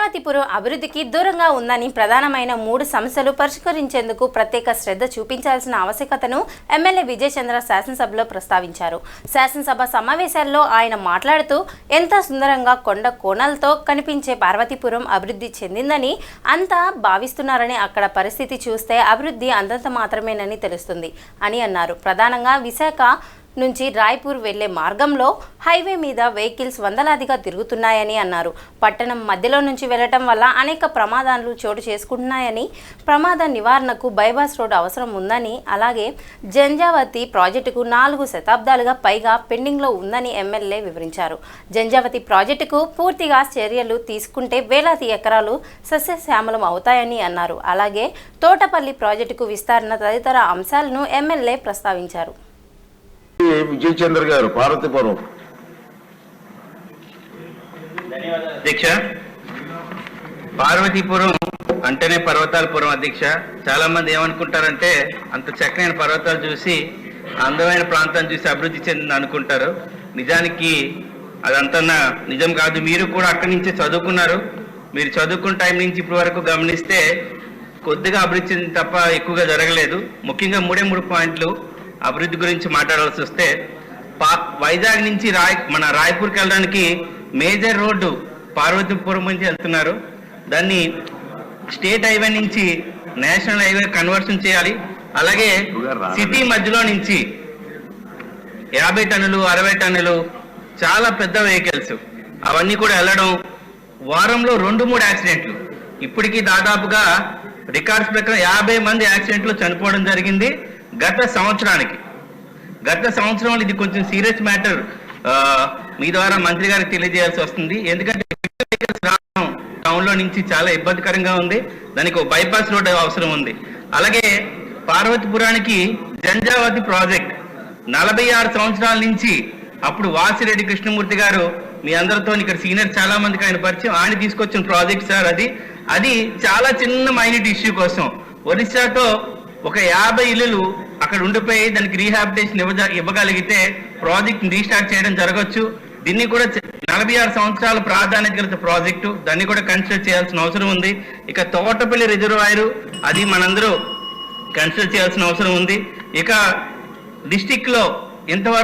పార్వతీపురం అభివృద్ధికి దూరంగా ఉందని ప్రధానమైన 3 సమస్యలు పరిష్కరించేందుకు ప్రత్యేక శ్రద్ధ చూపించాల్సిన ఆవశ్యకతను ఎమ్మెల్యే విజయచంద్ర శాసనసభలో ప్రస్తావించారు. శాసనసభ సమావేశాల్లో ఆయన మాట్లాడుతూ ఎంత సుందరంగా కొండ కోణాలతో కనిపించే పార్వతీపురం అభివృద్ధి చెందిందని అంతా భావిస్తున్నారని, అక్కడ పరిస్థితి చూస్తే అభివృద్ధి అంతంత మాత్రమేనని తెలుస్తుంది అని అన్నారు. ప్రధానంగా విశాఖ నుంచి రాయ్పూర్ వెళ్లే మార్గంలో హైవే మీద వెహికల్స్ వందలాదిగా తిరుగుతున్నాయని అన్నారు. పట్టణం మధ్యలో నుంచి వెళ్లటం వల్ల అనేక ప్రమాదాలు చోటు చేసుకుంటున్నాయని, ప్రమాద నివారణకు బైపాస్ రోడ్ అవసరం ఉందని, అలాగే జంజావతి ప్రాజెక్టుకు 4 శతాబ్దాలుగా పైగా పెండింగ్లో ఉందని ఎమ్మెల్యే వివరించారు. జంజావతి ప్రాజెక్టుకు పూర్తిగా చర్యలు తీసుకుంటే వేలాది ఎకరాలు సస్యశ్యామలం అవుతాయని అన్నారు. అలాగే తోటపల్లి ప్రాజెక్టుకు విస్తరణ తదితర అంశాలను ఎమ్మెల్యే ప్రస్తావించారు. విజయచంద్ర గారు పార్వతీపురం. అధ్యక్ష, పార్వతీపురం అంటేనే పర్వతాలపురం. అధ్యక్ష, చాలా మంది ఏమనుకుంటారంటే అంత చక్కనైన పర్వతాలు చూసి అందమైన ప్రాంతాన్ని చూసి అభివృద్ధి చెందింది అనుకుంటారు. నిజానికి అదంతా నిజం కాదు. మీరు కూడా అక్కడి నుంచే చదువుకున్నారు. మీరు చదువుకున్న టైం నుంచి ఇప్పటి వరకు గమనిస్తే కొద్దిగా అభివృద్ధి చెందింది తప్ప ఎక్కువగా జరగలేదు. ముఖ్యంగా 3 పాయింట్లు అభివృద్ధి గురించి మాట్లాడాల్సి వస్తే, వైజాగ్ నుంచి మన రాయ్పూర్కి వెళ్ళడానికి మేజర్ రోడ్డు పార్వతీపురం నుంచి వెళ్తున్నారు. దాన్ని స్టేట్ హైవే నుంచి నేషనల్ హైవే కన్వర్షన్ చేయాలి. అలాగే సిటీ మధ్యలో నుంచి 50 టన్నులు 60 టన్నులు చాలా పెద్ద వెహికల్స్ అవన్నీ కూడా వెళ్ళడం, వారంలో 2-3 యాక్సిడెంట్లు. ఇప్పటికీ దాదాపుగా రికార్డ్స్ ప్రకారం 50 మంది యాక్సిడెంట్లు చనిపోవడం జరిగింది గత సంవత్సరం. ఇది కొంచెం సీరియస్ మ్యాటర్. మీ ద్వారా మంత్రి గారికి తెలియజేయాల్సి వస్తుంది. ఎందుకంటే టౌన్ లో నుంచి చాలా ఇబ్బందికరంగా ఉంది. దానికి ఒక బైపాస్ రోడ్ అవసరం ఉంది. అలాగే పార్వతీపురానికి జంజావతి ప్రాజెక్ట్ 46 సంవత్సరాల నుంచి అప్పుడు వాసిరెడ్డి కృష్ణమూర్తి గారు, మీ అందరితో ఇక్కడ సీనియర్ చాలా మందికి ఆయన పరిచయం, ఆయన తీసుకొచ్చిన ప్రాజెక్ట్ సార్. అది చాలా చిన్న మైనట్ ఇష్యూ కోసం ఒరిస్సాతో ఒక 50 ఇళ్ళు అక్కడ ఉండిపోయి దానికి రీహాబిటేషన్ ఇవ్వగలిగితే ప్రాజెక్ట్ రీస్టార్ట్ చేయడం జరగచ్చు. దీన్ని కూడా 46 సంవత్సరాల ప్రాధాన్యత గల ప్రాజెక్టు, దాన్ని కూడా కన్సిడర్ చేయాల్సిన అవసరం ఉంది. ఇక తోటపల్లి రిజర్వాయరు, అది మనందరూ కన్సిడర్ చేయాల్సిన అవసరం ఉంది. ఇక డిస్టిక్ లో ఇంతవరకు